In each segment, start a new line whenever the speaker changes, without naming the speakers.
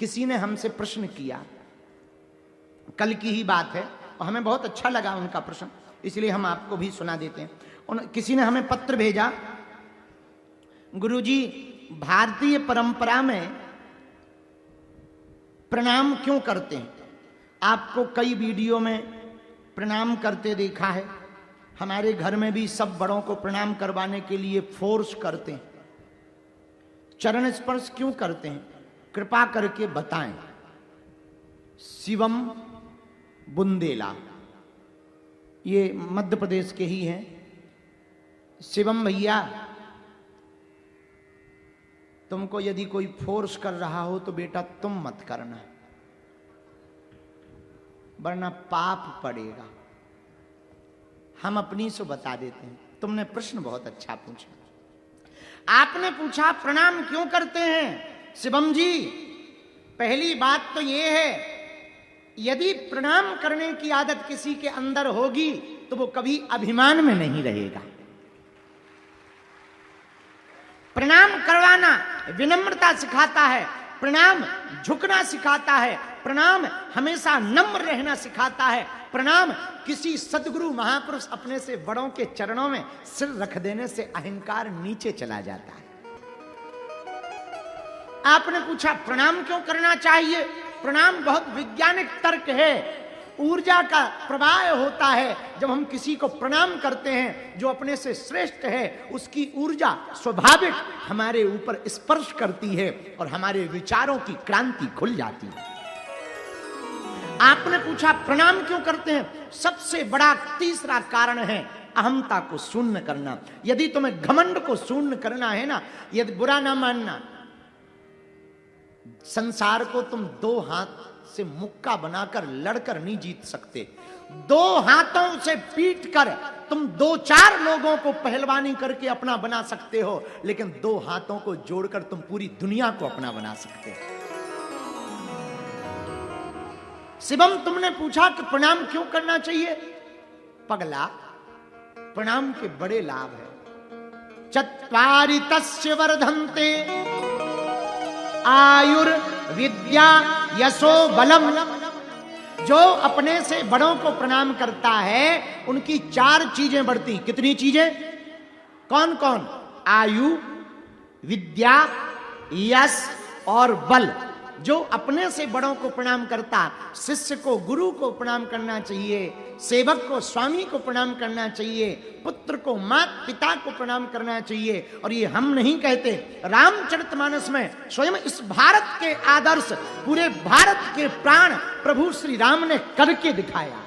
किसी ने हमसे प्रश्न किया, कल की ही बात है और हमें बहुत अच्छा लगा उनका प्रश्न, इसलिए हम आपको भी सुना देते हैं। किसी ने हमें पत्र भेजा, गुरुजी भारतीय परंपरा में प्रणाम क्यों करते हैं? आपको कई वीडियो में प्रणाम करते देखा है, हमारे घर में भी सब बड़ों को प्रणाम करवाने के लिए फोर्स करते हैं। चरण स्पर्श क्यों करते हैं? कृपा करके बताएं। शिवम बुंदेला, ये मध्य प्रदेश के ही हैं। शिवम भैया, तुमको यदि कोई फोर्स कर रहा हो तो बेटा तुम मत करना, वरना पाप पड़ेगा। हम अपनी से बता देते हैं। तुमने प्रश्न बहुत अच्छा पूछा। आपने पूछा प्रणाम क्यों करते हैं? शिवम जी, पहली बात तो यह है, यदि प्रणाम करने की आदत किसी के अंदर होगी तो वो कभी अभिमान में नहीं रहेगा। प्रणाम करवाना विनम्रता सिखाता है, प्रणाम झुकना सिखाता है, प्रणाम हमेशा नम्र रहना सिखाता है, प्रणाम किसी सदगुरु महापुरुष अपने से बड़ों के चरणों में सिर रख देने से अहंकार नीचे चला जाता है। आपने पूछा प्रणाम क्यों करना चाहिए? प्रणाम बहुत वैज्ञानिक तर्क है। ऊर्जा का प्रवाह होता है जब हम किसी को प्रणाम करते हैं, जो अपने से श्रेष्ठ है, उसकी ऊर्जा स्वाभाविक हमारे ऊपर स्पर्श करती है और हमारे विचारों की क्रांति खुल जाती है। आपने पूछा प्रणाम क्यों करते हैं? सबसे बड़ा तीसरा कारण है अहंता को शून्य करना। यदि तुम्हें घमंड को शून्य करना है ना, यदि बुरा ना मानना, संसार को तुम दो हाथ से मुक्का बनाकर लड़कर नहीं जीत सकते। दो हाथों से पीट कर तुम दो चार लोगों को पहलवानी करके अपना बना सकते हो, लेकिन दो हाथों को जोड़कर तुम पूरी दुनिया को अपना बना सकते हो। शिवम, तुमने पूछा कि प्रणाम क्यों करना चाहिए? पगला, प्रणाम के बड़े लाभ है। चत्वारि तस्य वर्धन्ते आयुर विद्या यशो बलम। जो अपने से बड़ों को प्रणाम करता है उनकी चार चीजें बढ़ती। कितनी चीजें? कौन कौन? आयु, विद्या, यश और बल। जो अपने से बड़ों को प्रणाम करता, शिष्य को गुरु को प्रणाम करना चाहिए, सेवक को स्वामी को प्रणाम करना चाहिए, पुत्र को माता पिता को प्रणाम करना चाहिए। और ये हम नहीं कहते, रामचरितमानस में स्वयं इस भारत के आदर्श, पूरे भारत के प्राण प्रभु श्री राम ने करके दिखाया।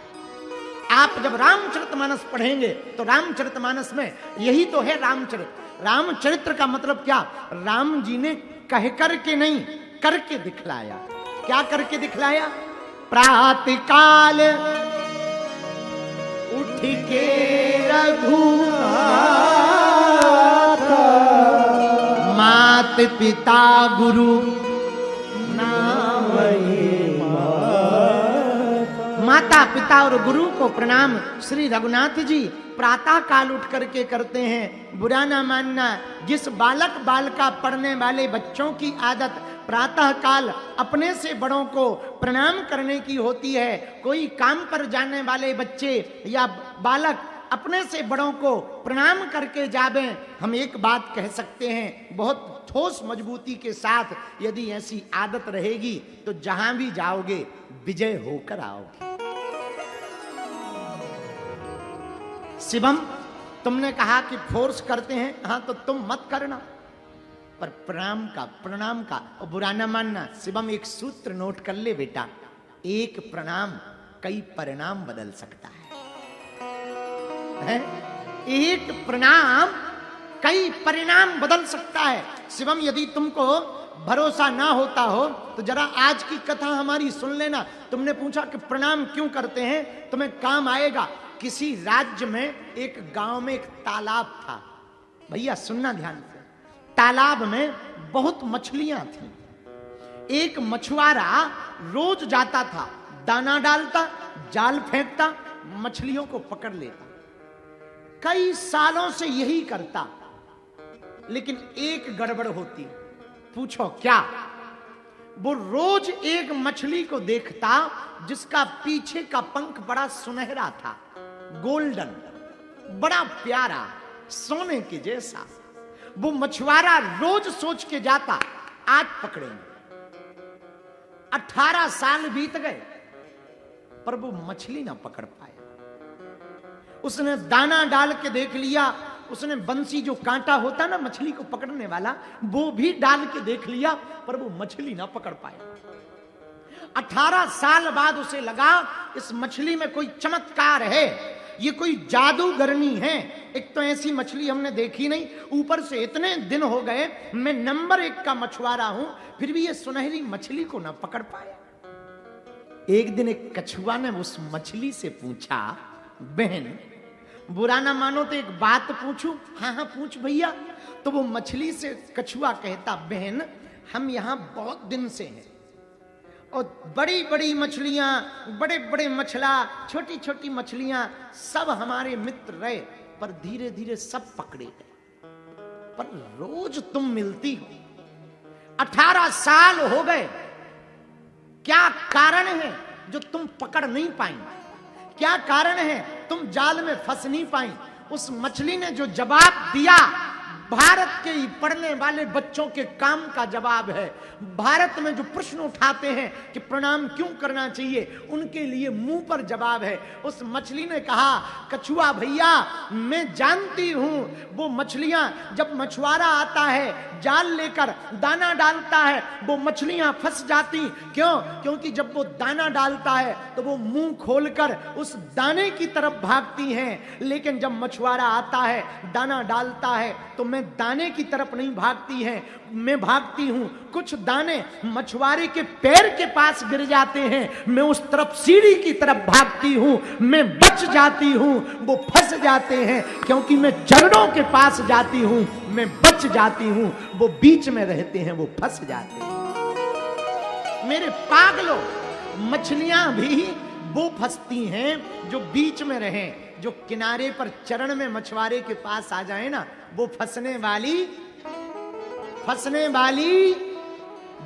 आप जब रामचरितमानस पढ़ेंगे तो रामचरितमानस में यही तो है रामचरित्र। रामचरित्र का मतलब क्या? राम जी ने कह करके नहीं, करके दिखलाया। क्या करके दिखलाया? प्रातः काल उठ के रघुनाथ, मात पिता गुरु नाम। माता पिता और गुरु को प्रणाम श्री रघुनाथ जी प्रातः काल उठ करके करते हैं। बुरा ना मानना, जिस बालक बालिका पढ़ने वाले बच्चों की आदत प्रातः काल अपने से बड़ों को प्रणाम करने की होती है, कोई काम पर जाने वाले बच्चे या बालक अपने से बड़ों को प्रणाम करके जावे। हम एक बात कह सकते हैं बहुत ठोस मजबूती के साथ, यदि ऐसी आदत रहेगी तो जहां भी जाओगे विजय होकर आओगे। शिवम, तुमने कहा कि फोर्स करते हैं, हाँ तो तुम मत करना, पर प्रणाम का और बुरा न मानना। शिवम, एक सूत्र नोट कर ले बेटा, एक प्रणाम कई परिणाम बदल सकता है? एक प्रणाम कई परिणाम बदल सकता है। शिवम, यदि तुमको भरोसा ना होता हो तो जरा आज की कथा हमारी सुन लेना। तुमने पूछा कि प्रणाम क्यों करते हैं, तुम्हें काम आएगा। किसी राज्य में एक गांव में एक तालाब था। भैया सुनना ध्यान से। तालाब में बहुत मछलियां थीं। एक मछुआरा रोज जाता था, दाना डालता, जाल फेंकता, मछलियों को पकड़ लेता। कई सालों से यही करता, लेकिन एक गड़बड़ होती। पूछो क्या? वो रोज एक मछली को देखता जिसका पीछे का पंख बड़ा सुनहरा था, गोल्डन, बड़ा प्यारा, सोने के जैसा। वो मछुआरा रोज सोच के जाता आज पकड़ेंगे। 18 साल बीत गए पर वो मछली ना पकड़ पाया। उसने दाना डाल के देख लिया, उसने बंसी जो कांटा होता ना मछली को पकड़ने वाला, वो भी डाल के देख लिया, पर वो मछली ना पकड़ पाया। 18 साल बाद उसे लगा इस मछली में कोई चमत्कार है, ये कोई जादूगरनी है। एक तो ऐसी मछली हमने देखी नहीं, ऊपर से इतने दिन हो गए मैं नंबर 1 का मछुआरा हूं, फिर भी ये सुनहरी मछली को ना पकड़ पाया। एक दिन एक कछुआ ने उस मछली से पूछा, बहन बुरा ना मानो तो एक बात पूछूं? हाँ हाँ पूछ भैया। तो वो मछली से कछुआ कहता, बहन हम यहां बहुत दिन से हैं और बड़ी बड़ी मछलियां, बड़े बड़े मछला, छोटी छोटी मछलियां सब हमारे मित्र रहे, पर धीरे धीरे सब पकड़े गए। पर रोज तुम मिलती हो, 18 साल हो गए, क्या कारण है जो तुम पकड़ नहीं पाई? क्या कारण है तुम जाल में फंस नहीं पाई? उस मछली ने जो जवाब दिया, भारत के ही पढ़ने वाले बच्चों के काम का जवाब है। भारत में जो प्रश्न उठाते हैं कि प्रणाम क्यों करना चाहिए, उनके लिए मुंह पर जवाब है। उस मछली ने कहा, कछुआ भैया मैं जानती हूं वो मछलियां जब मछुआरा आता है जाल लेकर दाना डालता है वो मछलियां फंस जाती। क्यों? क्योंकि जब वो दाना डालता है तो वो मुंह खोलकर उस दाने की तरफ भागती हैं, लेकिन जब मछुआरा आता है दाना डालता है तो मैं दाने की तरफ नहीं भागती है, मैं भागती हूं, कुछ दाने मछुआरे के पैर के पास गिर जाते हैं, मैं उस तरफ सीढ़ी की तरफ भागती हूं, मैं बच जाती हूं, वो फंस जाते हैं। क्योंकि मैं झरनों के पास जाती हूं, मैं बच जाती हूं, वो बीच में रहते हैं, वो फंस जाते हैं। मेरे पागलों, मछलियां भी वो फंसती हैं जो बीच में रहें, जो किनारे पर चरण में मछुआरे के पास आ जाए ना, वो फंसने वाली,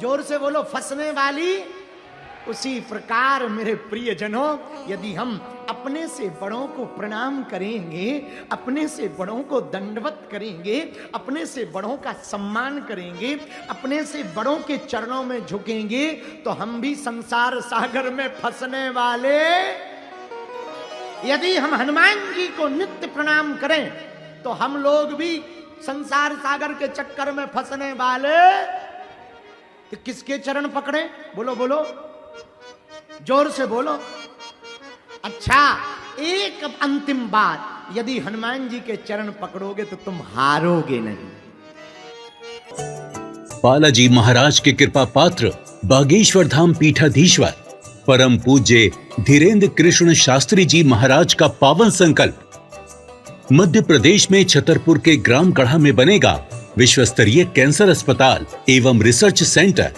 जोर से बोलो, फंसने वाली। उसी प्रकार मेरे प्रियजनों, यदि हम अपने से बड़ों को प्रणाम करेंगे, अपने से बड़ों को दंडवत करेंगे, अपने से बड़ों का सम्मान करेंगे, अपने से बड़ों के चरणों में झुकेंगे, तो हम भी संसार सागर में फंसने वाले। यदि हम हनुमान जी को नित्य प्रणाम करें तो हम लोग भी संसार सागर के चक्कर में फंसने वाले। तो किसके चरण पकड़े? बोलो बोलो, जोर से बोलो। अच्छा, एक अंतिम बात, यदि हनुमान जी के चरण पकड़ोगे तो तुम हारोगे नहीं।
बालाजी महाराज के कृपा पात्र बागेश्वर धाम पीठाधीश्वर परम पूज्य धीरेन्द्र कृष्ण शास्त्री जी महाराज का पावन संकल्प, मध्य प्रदेश में छतरपुर के ग्राम गढ़ा में बनेगा विश्व स्तरीय कैंसर अस्पताल एवं रिसर्च सेंटर,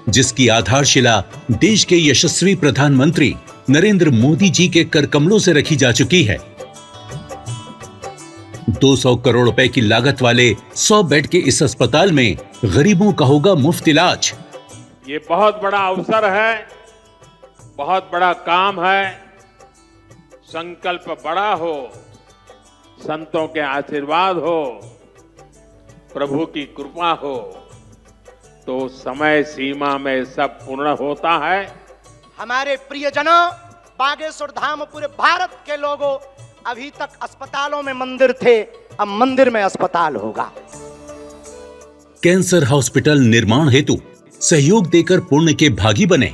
जिसकी आधारशिला देश के यशस्वी प्रधानमंत्री नरेंद्र मोदी जी के कर कमलों से रखी जा चुकी है। 200 करोड़ रुपए की लागत वाले 100 बेड के इस अस्पताल में गरीबों का होगा मुफ्त इलाज।
ये बहुत बड़ा अवसर है, बहुत बड़ा काम है। संकल्प बड़ा हो, संतों के आशीर्वाद हो, प्रभु की कृपा हो, तो समय सीमा में सब पूर्ण होता है।
हमारे प्रियजनों, बागेश्वर धाम पूरे भारत के लोगों, अभी तक अस्पतालों में मंदिर थे, अब मंदिर में अस्पताल होगा।
कैंसर हॉस्पिटल निर्माण हेतु सहयोग देकर पुण्य के भागी बने।